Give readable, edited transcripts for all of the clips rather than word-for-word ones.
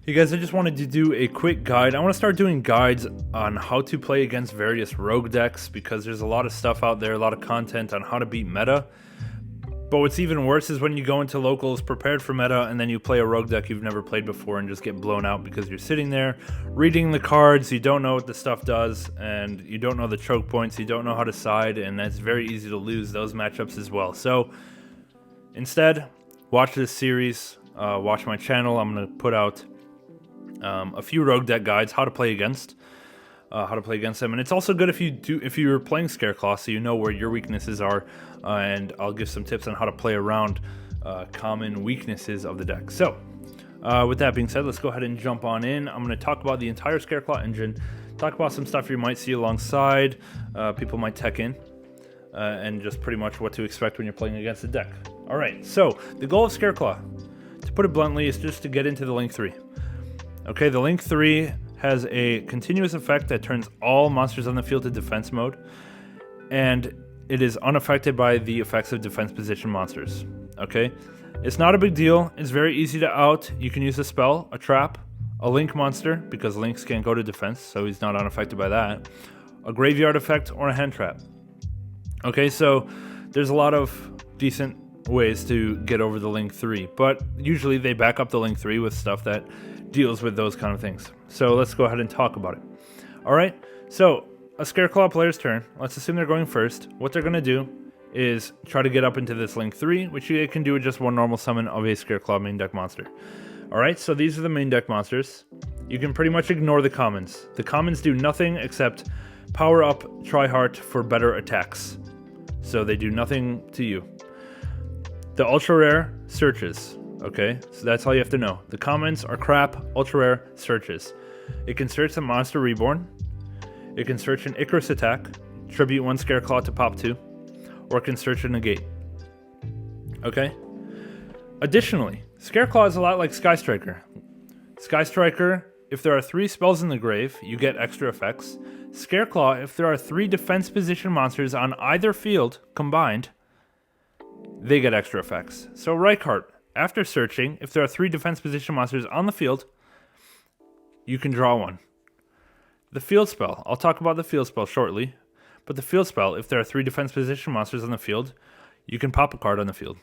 Hey guys, I just wanted to do a quick guide. I want to start doing guides on how to play against various rogue decks because there's a lot of stuff out there, a lot of content on how to beat meta. But what's even worse is when you go into locals prepared for meta and then you play a rogue deck you've never played before and just get blown out because you're sitting there reading the cards, you don't know what the stuff does, and you don't know the choke points, you don't know how to side, and it's very easy to lose those matchups as well. So instead, watch this series, watch my channel. I'm going to put out a few rogue deck guides, how to play against them, and it's also good if you're playing Scareclaw, so you know where your weaknesses are, and I'll give some tips on how to play around common weaknesses of the deck. So, with that being said, let's go ahead and jump on in. I'm going to talk about the entire Scareclaw engine, talk about some stuff you might see alongside, people might tech in, and just pretty much what to expect when you're playing against the deck. All right, so the goal of Scareclaw, to put it bluntly, is just to get into the Link 3. Okay, the Link 3 has a continuous effect that turns all monsters on the field to defense mode, and it is unaffected by the effects of defense position monsters. Okay, it's not a big deal. It's very easy to out. You can use a spell, a trap, a Link monster, because Links can't go to defense, so he's not unaffected by that, a graveyard effect, or a hand trap. Okay, so there's a lot of decent ways to get over the Link 3, but usually they back up the Link 3 with stuff that deals with those kind of things. So let's go ahead and talk about it. Alright, so a Scareclaw player's turn. Let's assume they're going first. What they're going to do is try to get up into this Link 3, which you can do with just one normal summon of a Scareclaw main deck monster. Alright, so these are the main deck monsters. You can pretty much ignore the commons. The commons do nothing except power up Tryhard for better attacks. So they do nothing to you. The ultra rare searches. Okay, so that's all you have to know. The commons are crap, ultra rare, searches. It can search the monster reborn. It can search an Icarus attack, tribute one Scareclaw to pop 2, or it can search a negate. Okay? Additionally, Scareclaw is a lot like Sky Striker. Sky Striker, if there are 3 spells in the grave, you get extra effects. Scareclaw, if there are 3 defense position monsters on either field combined, they get extra effects. So Rykart, after searching, if there are 3 defense position monsters on the field, you can draw one. The field spell, I'll talk about the field spell shortly, but the field spell, if there are 3 defense position monsters on the field, you can pop a card on the field.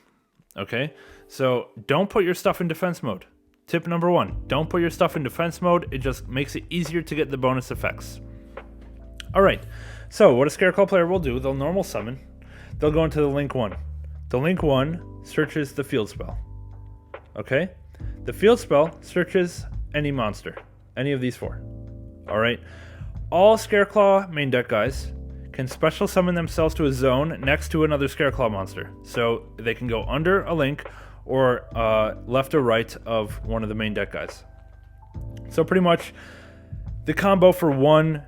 Okay? So don't put your stuff in defense mode. Tip number 1, don't put your stuff in defense mode. It just makes it easier to get the bonus effects. Alright, so what a Scareclaw player will do, they'll normal summon, they'll go into the Link 1. The Link 1 searches the field spell. Okay? The field spell searches any monster. Any of these 4. Alright? All Scareclaw main deck guys can special summon themselves to a zone next to another Scareclaw monster. So they can go under a Link or left or right of one of the main deck guys. So pretty much the combo for one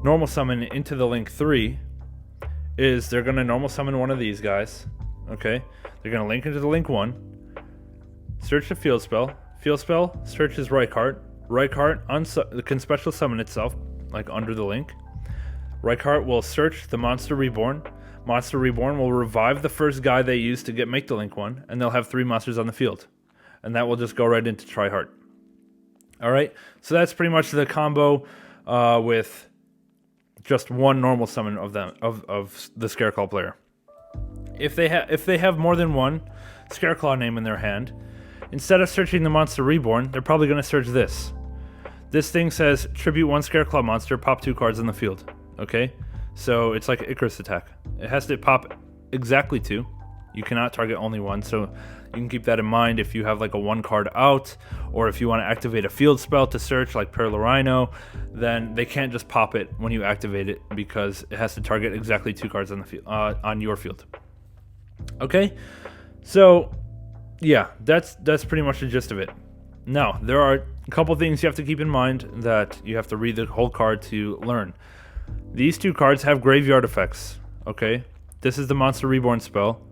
normal summon into the Link 3 is they're going to normal summon one of these guys. Okay? They're going to link into the Link 1. Search the field spell. Field spell searches Rykart. Rykart can special summon itself, like under the Link. Rykart will search the Monster Reborn. Monster Reborn will revive the first guy they use to make the Link 1, and they'll have 3 monsters on the field. And that will just go right into Tryhard. Alright, so that's pretty much the combo with just one normal summon of the Scareclaw player. If they have more than one Scareclaw name in their hand, instead of searching the Monster Reborn, they're probably going to search this. This thing says, tribute one Scareclaw monster, pop 2 cards on the field. Okay? So it's like an Icarus attack. It has to pop exactly 2. You cannot target only 1, so you can keep that in mind if you have like a 1 card out, or if you want to activate a field spell to search like Rhino, then they can't just pop it when you activate it because it has to target exactly 2 cards on the field, on your field. Okay? So yeah, that's pretty much the gist of it. Now, there are a couple things you have to keep in mind that you have to read the whole card to learn. These 2 cards have graveyard effects, okay? This is the Monster Reborn spell.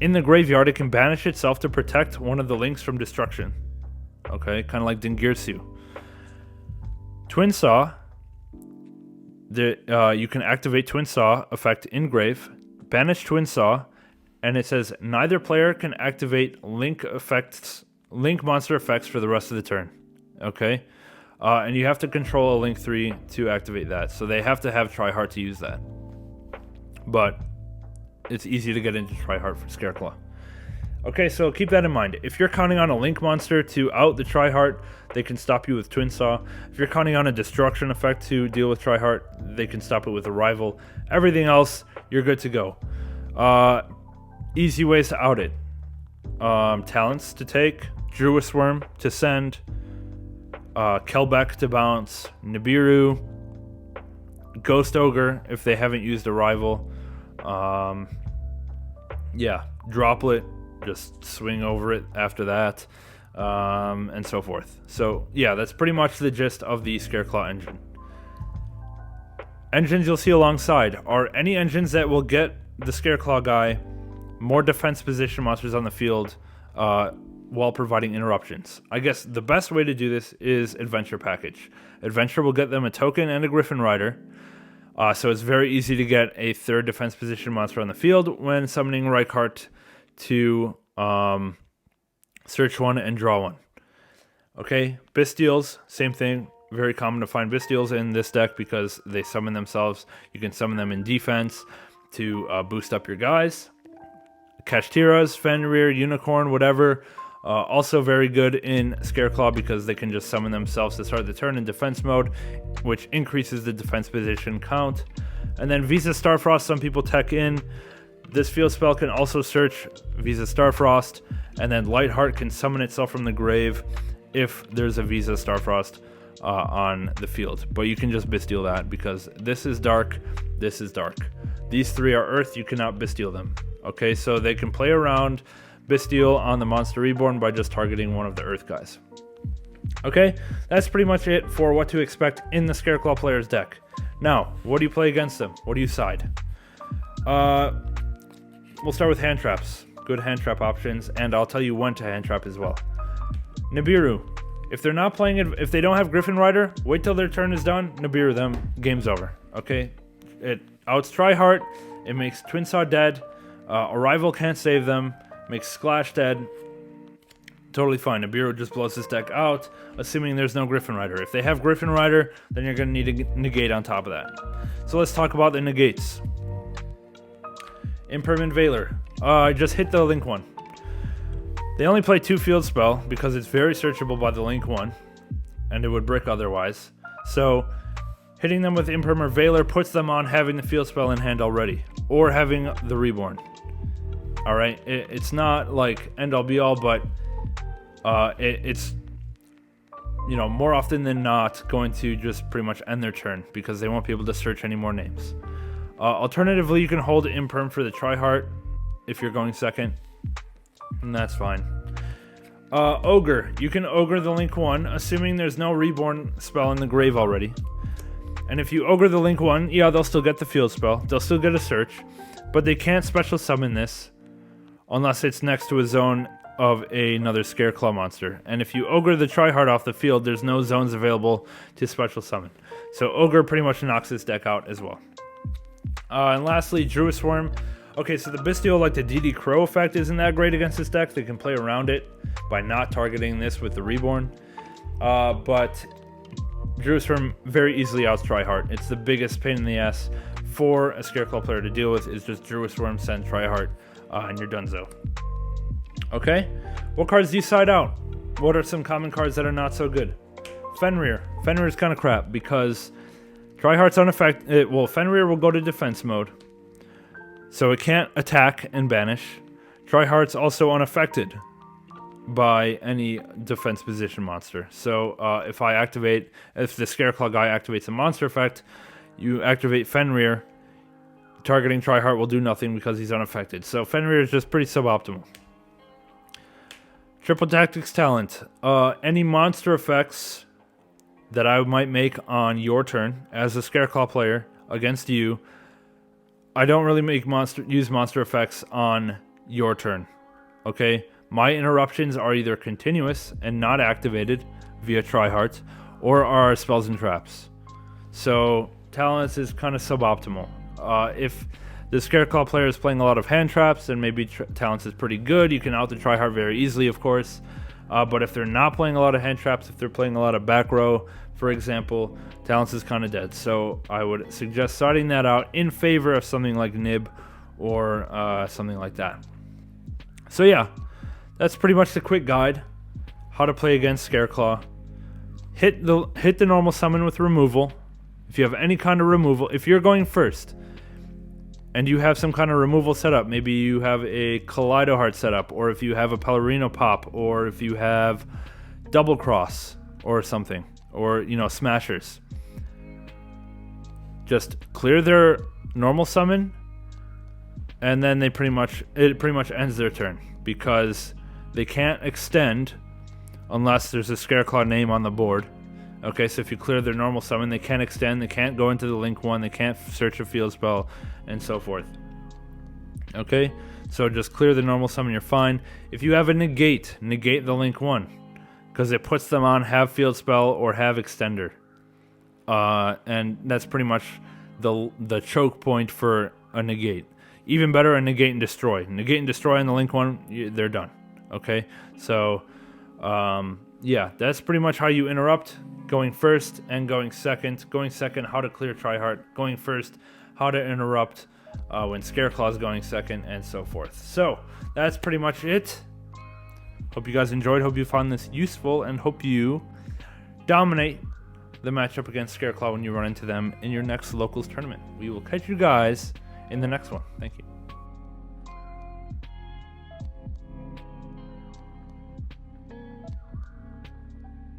In the graveyard, it can banish itself to protect one of the links from destruction. Okay, kind of like Dingirsu. Twin Saw, you can activate Twin Saw effect in grave, banish Twin Saw, and it says neither player can activate Link monster effects for the rest of the turn. okay? And you have to control a Link 3 to activate that. So they have to have Tryhard to use that. But it's easy to get into Tryhard for Scareclaw. Okay, so keep that in mind. If you're counting on a Link monster to out the Tryhard, they can stop you with Twin Saw. If you're counting on a Destruction effect to deal with Tryhard, they can stop it with a Rival. Everything else, you're good to go. Easy ways to out it. Talents to take, Druid Worm to send, Kelbeck to bounce, Nibiru, Ghost Ogre if they haven't used a Rival. Yeah, Droplet, just swing over it after that, and so forth. So yeah, that's pretty much the gist of the Scareclaw engine. Engines you'll see alongside are any engines that will get the Scareclaw guy more defense position monsters on the field while providing interruptions. I guess the best way to do this is Adventure Package. Adventure will get them a token and a Griffin Rider. So it's very easy to get a third defense position monster on the field when summoning Rykart to search one and draw one. Okay, Bystials, same thing. Very common to find Bystials in this deck because they summon themselves. You can summon them in defense to boost up your guys. Kashtiras, Fenrir, Unicorn, whatever. Also very good in Scareclaw because they can just summon themselves to start the turn in defense mode, which increases the defense position count. And then Visa Starfrost, some people tech in. This field spell can also search Visa Starfrost, and then Lightheart can summon itself from the grave if there's a Visa Starfrost on the field. But you can just Bystial that because this is dark, this is dark. These three are earth, you cannot Bystial them. Okay, so they can play around Bystial on the Monster Reborn by just targeting one of the earth guys. Okay, that's pretty much it for what to expect in the Scareclaw player's deck. Now, what do you play against them? What do you side? We'll start with hand traps. Good hand trap options, and I'll tell you when to hand trap as well. Nibiru. If they're not playing it, if they don't have Griffin Rider, wait till their turn is done, Nibiru them, game's over. Okay? It outs Tryhard, it makes Twin Saw dead, a rival can't save them, makes Splash dead. Totally fine. Nibiru just blows this deck out, assuming there's no Griffin Rider. If they have Griffin Rider, then you're going to need a negate on top of that. So let's talk about the negates. Impermanent Veiler. I just hit the Link 1. They only play 2 field spell because it's very searchable by the Link 1, and it would brick otherwise. So hitting them with Impermanent Veiler puts them on having the field spell in hand already, or having the Reborn. Alright, it's not like end all be all, but it's, you know, more often than not going to just pretty much end their turn because they won't be able to search any more names. Alternatively, you can hold Imperm for the Tryhard if you're going second, and that's fine. Ogre. You can Ogre the Link 1, assuming there's no Reborn spell in the grave already. And if you Ogre the Link 1, yeah, they'll still get the field spell. They'll still get a search, but they can't special summon this unless it's next to a zone of another Scareclaw monster. And if you Ogre the Tryhard off the field, there's no zones available to special summon. So Ogre pretty much knocks this deck out as well. And lastly, Druid Swarm. Okay, so the Bystial, like the DD Crow effect, isn't that great against this deck. They can play around it by not targeting this with the Reborn. But Druid Swarm very easily outs Tryhard. It's the biggest pain in the ass for a Scareclaw player to deal with, is just Druid Swarm, send Tryhard, and you're donezo. Okay, what cards do you side out? What are some common cards that are not so good? Fenrir. Fenrir is kind of crap because Tryhard's unaffected. Well, Fenrir will go to defense mode, so it can't attack and banish. Tryhard's also unaffected by any defense position monster. So if the Scareclaw guy activates a monster effect, you activate Fenrir, targeting Tryhard will do nothing because he's unaffected. So Fenrir is just pretty suboptimal. Triple Tactics Talent. Any monster effects that I might make on your turn as a Scareclaw player against you, I don't really use monster effects on your turn. Okay? My interruptions are either continuous and not activated via Tryhard, or are spells and traps. So Talents is kind of suboptimal. If the Scareclaw player is playing a lot of hand traps, then maybe Talents is pretty good. You can out the Tryhard very easily, of course. But if they're not playing a lot of hand traps, if they're playing a lot of back row, for example, Talents is kind of dead. So I would suggest starting that out in favor of something like Nib or something like that. So yeah, that's pretty much the quick guide. How to play against Scareclaw. Hit the normal summon with removal. If you have any kind of removal, if you're going first and you have some kind of removal setup, maybe you have a Kaleido Heart setup, or if you have a Pelourinho Pop, or if you have Double Cross or something, or Smashers, just clear their normal summon, and then it pretty much ends their turn, because they can't extend unless there's a Scareclaw name on the board. Okay, so if you clear their normal summon, they can't extend, they can't go into the Link 1, they can't search a field spell, and so forth. Okay, so just clear the normal summon, you're fine. If you have a negate the Link 1, because it puts them on have field spell or have extender. And that's pretty much the choke point for a negate. Even better, a negate and destroy. Negate and destroy on the Link 1, they're done. Okay, so yeah, that's pretty much how you interrupt. Going first and going second. Going second, how to clear Tryhard. Going first, how to interrupt when Scareclaw is going second, and so forth. So that's pretty much it. Hope you guys enjoyed. Hope you found this useful, and hope you dominate the matchup against Scareclaw when you run into them in your next locals tournament. We will catch you guys in the next one. Thank you.